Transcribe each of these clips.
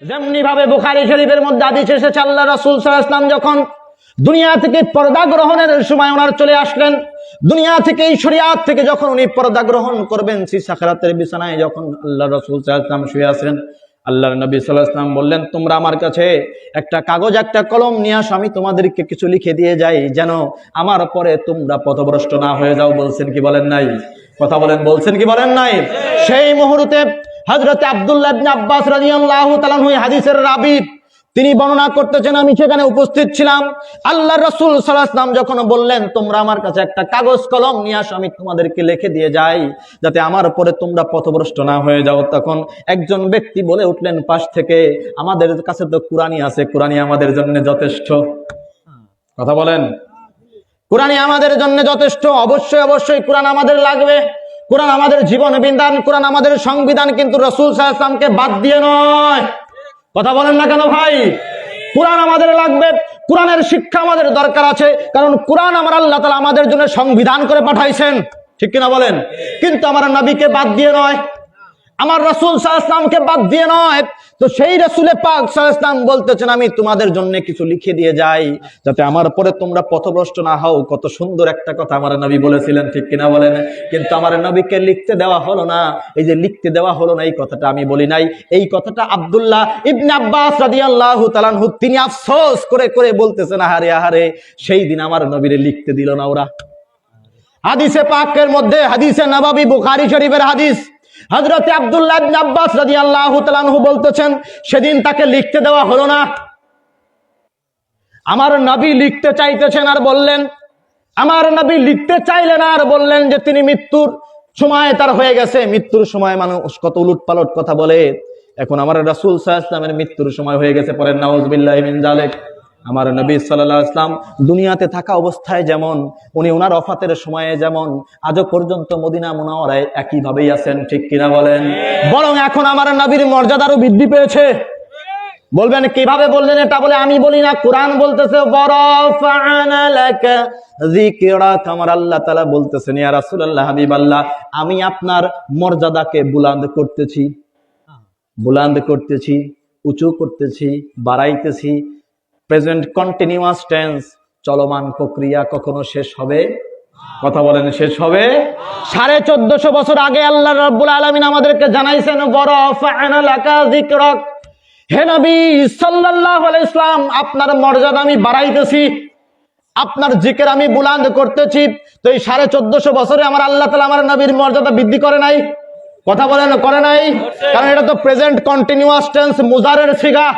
যেমনি ভাবে বুখারী শরীফের মধ্যে হাদিস এসেছে, আল্লাহ রাসূল সাল্লাল্লাহু আলাইহি ওয়াসাল্লাম যখন দুনিয়া থেকে পর্দা গ্রহণের সময় ওনার চলে আসলেন, দুনিয়া থেকে এই শরিয়াত থেকে যখন উনি পর্দা গ্রহণ করবেন, সেই সাকরাতের বিছানায় যখন আল্লাহ রাসূল সাল্লাল্লাহু আলাইহি ওয়াসাল্লাম শুয়ে আছেন, আল্লাহর নবী সাল্লাল্লাহু আলাইহি ওয়াসাল্লাম বললেন, তোমরা আমার কাছে একটা কাগজ একটা কলম নিয়ে আসো, আমি তোমাদেরকে কিছু লিখে দিয়ে যাই, যেন আমার পরে তোমরা পথভ্রষ্ট না হয়ে যাও। বলছেন কি বলেন নাই? কথা বলেন, বলছেন কি বলেন নাই? সেই মুহূর্তে হযরত আব্দুল্লাহ ইবনে আব্বাস রাদিয়াল্লাহু তাআলা আনহু হাদিসের রাবী, তিনি বর্ণনা করতেছেন, আমি সেখানে উপস্থিত ছিলাম। আল্লাহর রাসূল সাল্লাল্লাহু আলাইহি ওয়াসাল্লাম যখন বললেন, তোমরা আমার কাছে একটা কাগজ কলম নিয়ে আসো, আমি তোমাদেরকে লিখে দিয়ে যাই, যাতে আমার পরে তোমরা পথভ্রষ্ট না হয়ে যাও। তখন একজন ব্যক্তি বলে উঠলেন পাশ থেকে, আমাদের কাছে তো কুরআনই আছে, কুরআনই আমাদের জন্য যথেষ্ট। কথা বলেন, কুরআনই আমাদের জন্য যথেষ্ট। অবশ্যই অবশ্যই কুরআন আমাদের লাগবে, কুরআন আমাদের জীবন বিধান, কুরআন আমাদের সংবিধান, কিন্তু রাসূল সাল্লাল্লাহু আলাইহি ওয়াসাল্লামকে বাদ দিয়ে নয়। কথা বলেন না কেন ভাই? কুরআন আমাদের লাগবে, কুরআনের শিক্ষা আমাদের দরকার আছে, কারণ কুরআন আমার আল্লাহ তাআলা আমাদের জন্য সংবিধান করে পাঠাইছেন, ঠিক কিনা বলেন? কিন্তু আমার নবীকে বাদ দিয়ে নয়, আমার রাসূল সাল্লাল্লাহু আলাইহি ওয়াসাল্লামকে বাদ দিয়ে নয়। তো সেই রাসূলে পাক সাল্লাল্লাহু আলাইহি ওয়াসাল্লাম বলতেছেন, আমি তোমাদের জন্য কিছু লিখে দিয়ে যাই, যাতে আমার পরে তোমরা পথভ্রষ্ট না হও। কত সুন্দর একটা কথা আমার নবী বলেছিলেন, ঠিক কিনা বলেন? কিন্তু আমার নবীকে লিখতে দেওয়া হলো না। এই যে লিখতে দেওয়া হলো না, এই কথাটা আমি বলি নাই, এই কথাটা আব্দুল্লাহ ইবনে আব্বাস রাদিয়াল্লাহু তাআলা আনহু তিনি আফসোস করে করে বলতেছেন, আহারে আহারে, সেই দিন আমার নবীরে লিখতে দিল না ওরা। হাদিসে পাকের মধ্যে, হাদিসে নববী বুখারী শরীফের হাদিস, হযরত আব্দুল্লাহ ইবনে আব্বাস রাদিয়াল্লাহু তাআলা আনহু বলতেছেন, সেদিন তাকে লিখতে দেওয়া হলো না। আমার নবী লিখতে চাইতেছেন আর বললেন, আমার নবী লিখতে চাইলেন আর বললেন যে তিনি মৃত্যুর সময় তার হয়ে গেছে। মৃত্যুর সময় মানুষ কত উলটপালট কথা বলে। এখন আমার রাসূল সাল্লাল্লাহু আলাইহি ওয়াসাল্লামের মৃত্যুর সময় হয়ে গেছে, পরে নাউযুবিল্লাহি মিন যালিক। আমার নবী সাল্লাল্লাহু আলাইহি ওয়াসাল্লাম দুনিয়াতে থাকা অবস্থায় যেমন, উনি ওনার ওফাতের সময়ে যেমন, আজও পর্যন্ত মদিনা মুনাওয়ারায় একই ভাবেই আছেন, ঠিক কিনা বলেন? বরং এখন আমার নবীর মর্যাদারও বৃদ্ধি পেয়েছে। বলবেন কিভাবে বললেন এটা? বলে আমি বলি না, কুরআন বলতেছে, ওয়ারাফা'না লাকা যিকরাক। আমার আল্লাহ তাআলা বলতেছেন, ইয়া রাসূলুল্লাহ, হাবিবাল্লাহ, আমি আপনার মর্যাদাকে বুলন্দ করতেছি, বুলন্দ করতেছি, উঁচু করতেছি, বাড়াইতেছি। প্রেজেন্ট কন্টিনিউয়াস টেন্স, চলমান প্রক্রিয়া, কখনো শেষ হবে? কথা বলেন, শেষ হবে? 1450 বছর আগে আল্লাহ রাব্বুল আলামিন আমাদেরকে জানাইছেন, ওয়ারাফা'না লাকা যিকরাক, হে নবী সাল্লাল্লাহু আলাইহি ওয়াসাল্লাম, আপনার মর্যাদা আমি বাড়াইতেছি, আপনার জিকির আমি বুলন্দ করতেছি। তো এই 1450 বছরে আমার আল্লাহ তাআলা আমার নবীর মর্যাদা বৃদ্ধি করে নাই? কথা বলেন, করে নাই? কারণ এটা তো প্রেজেন্ট কন্টিনিউয়াস টেন্স, মুজারের সিগা,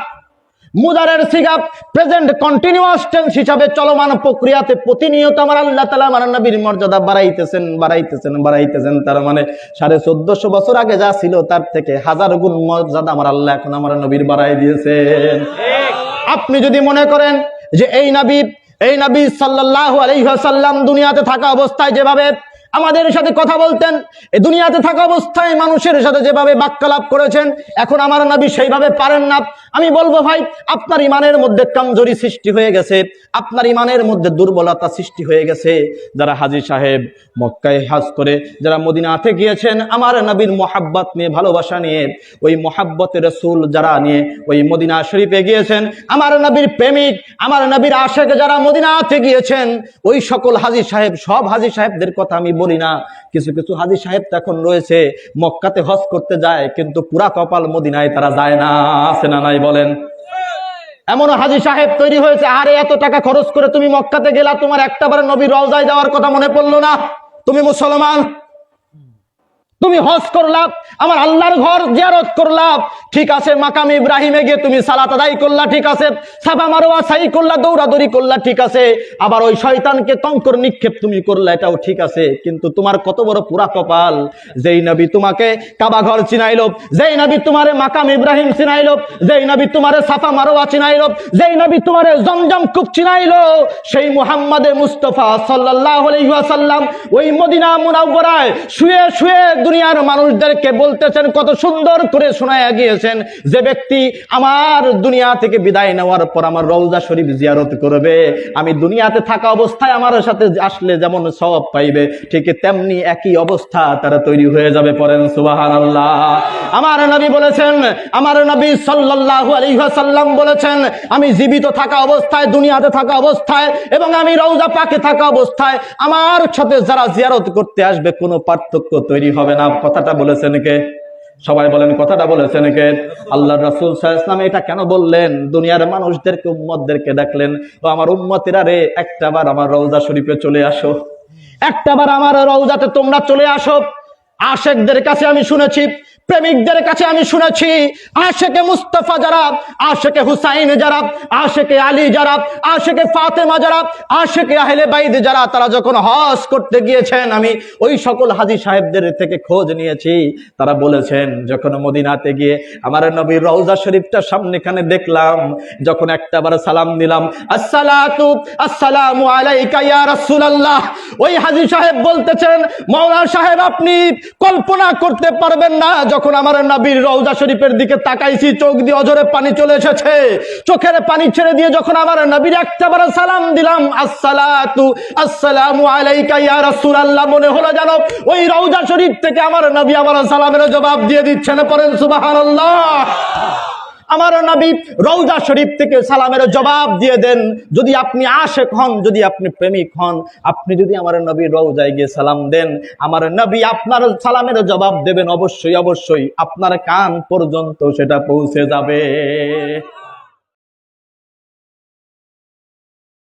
মুজারের সিগা প্রেজেন্ট কন্টিনিউয়াস টেন্স হিসাবে চলমান প্রক্রিয়াতে প্রতিনিয়ত আমার আল্লাহ তাআলা আমার নবীর মর্যাদা বাড়াইতেছেন, বাড়াইতেছেন, বাড়াইতেছেন। তার মানে 1450 বছর আগে যা ছিল তার থেকে 1000 গুণ মর্যাদা আমার আল্লাহ এখন আমার নবীর বাড়াই দিয়েছেন। আপনি যদি মনে করেন যে এই নবী সাল্লাল্লাহু আলাইহি ওয়াসাল্লাম দুনিয়াতে থাকা অবস্থায় যেভাবে আমাদের সাথে কথা বলতেন, এই দুনিয়াতে থাকা অবস্থায় মানুষের সাথে যেভাবে বাক্যালাপ করেছেন, এখন আমার নবী সেইভাবে পারেন না, আমি বলবো ভাই, আপনার ইমানের মধ্যে কমজোরি সৃষ্টি হয়ে গেছে, আপনার ইমানের মধ্যে দুর্বলতা সৃষ্টি হয়ে গেছে। যারা হাজী সাহেব মক্কায় হজ করে, যারা মদিনাতে গিয়েছেন আমার নবীর মোহাব্বত নিয়ে, ভালোবাসা নিয়ে, ওই মোহাব্বতের রাসূল যারা নিয়ে ওই মদিনা শরীফে গিয়েছেন, আমার নবীর প্রেমিক, আমার নবীর আশিক যারা মদিনাতে গিয়েছেন, ওই সকল হাজী সাহেব, সব হাজী সাহেবদের কথা আমি বলি না, কিছু কিছু হাজী সাহেব এখন রয়েছে মক্কাতে হজ করতে যায়, কিন্তু পুরা কপাল মদিনায় তারা যায় না, আছে না নাই বলেন? এমন হাজী সাহেব তৈরি হয়েছে, আরে এত টাকা খরচ করে তুমি মক্কাতে গেলা, তোমার একটাবার নবীর রওজায় যাওয়ার কথা মনে পড়লো না? তুমি মুসলমান, তুমি হজ করলা, আমার আল্লাহর ঘর জিয়ারত করলা, ঠিক আছে, মাকাম ইব্রাহিমে গিয়ে তুমি সালাত আদায় করলা, ঠিক আছে, সাফা মারওয়া সাই করলা, দৌড়াদৌড়ি করলা, ঠিক আছে, আবার ওই শয়তানকে কঙ্কর নিক্ষেপ তুমি করলা, এটাও ঠিক আছে, কিন্তু তোমার কত বড় পুরা কপাল, যেই নবী তোমাকে কাবা ঘর চিনাইলো, যেই নবী তোমারে মাকাম ইব্রাহিম চিনাইলো, যেই নবী তোমারে সাফা মারওয়া চিনাইলো, যেই নবী তোমারে জমজম কূপ চিনাইলো, সেই মুহাম্মদে মুস্তাফা সাল্লাল্লাহু আলাইহি ওয়াসাল্লাম ওই মদিনা মুনাওয়ারায় শুয়ে শুয়ে দুনিয়ার মানুষদেরকে বলতেছেন, কত সুন্দর করে শোনায়া গিয়েছেন, যে ব্যক্তি আমার দুনিয়া থেকে বিদায় নেওয়ার পর আমার রওজা শরীফ জিয়ারত করবে, আমি দুনিয়াতে থাকা অবস্থায় আমার সাথে আসলে যেমন সওয়াব পাইবে, ঠিক তেমনি একই অবস্থা তারা তৈরি হয়ে যাবে। পড়েন সুবহানাল্লাহ। আমার নবী বলেছেন, আমার নবী সাল্লাল্লাহু আলাইহি ওয়াসাল্লাম বলেছেন, আমি জীবিত থাকা অবস্থায়, দুনিয়াতে থাকা অবস্থায় এবং আমি রওজা পাকে থাকা অবস্থায় আমার সাথে যারা জিয়ারত করতে আসবে কোনো পার্থক্য তৈরি হবে না। কথাটা বলেছেন কে? সবাই বলেন, কথাটা বলেছেন কে? আল্লাহর রাসূল সাল্লাল্লাহু আলাইহি ওয়াসাল্লাম। এটা কেন বললেন? দুনিয়ার মানুষদেরকে, উম্মতদেরকে ডাকলেন, ও আমার উম্মতেরা রে, একটাবার আমার রওজা শরীফে চলে আসো, একটাবার আমার রওজাতে তোমরা চলে আসো। আশেকদের কাছে আমি শুনেছি, প্রেমিকদের কাছে আমি শুনেছি, আশেকে মুস্তাফা যারা, আশেকে হুসাইন যারা, আশেকে আলী যারা, আশেকে ফাতেমা যারা, আশেকে আহলে বাইত যারা, তারা যখন হজ করতে গিয়েছেন, আমি ওই সকল হাজী সাহেবদের থেকে খোঁজ নিয়েছি। তারা বলেছেন, যখন মদিনাতে গিয়ে আমার নবীর রওজা শরীফটা সামনেখানে দেখলাম, যখন একটাবার সালাম দিলাম, আসসালাতু আসসালামু আলাইকা ইয়া রাসূলুল্লাহ, ওই হাজী সাহেব বলতেছেন, মাওলানা সাহেব আপনি কল্পনা করতে পারবেন না, যখন আমার নবীর রওজা শরীফের দিকে তাকাইছি, চোখ দিয়ে অঝরে পানি চলে এসেছে। চোখের পানি ছেড়ে দিয়ে যখন আমার নবীর একটাবার সালাম দিলাম, আসসালাতু আসসালামু আলাইকা ইয়া রাসূলুল্লাহ, মনে হলো যেন ওই রওজা শরীফ থেকে আমার নবী আমার সালামের জবাব দিয়ে দিচ্ছেন। পড়েন সুবহানাল্লাহ। আমার নবী রওজা শরীফ থেকে সালামের জবাব দিয়ে দেন। যদি আপনি আশেক হন, যদি আপনি প্রেমিক হন, আপনি যদি আমার নবীর রওজায় গিয়ে সালাম দেন, আমার নবী আপনার সালামের জবাব দেবেন, অবশ্যই অবশ্যই আপনার কান পর্যন্ত সেটা পৌঁছে যাবে।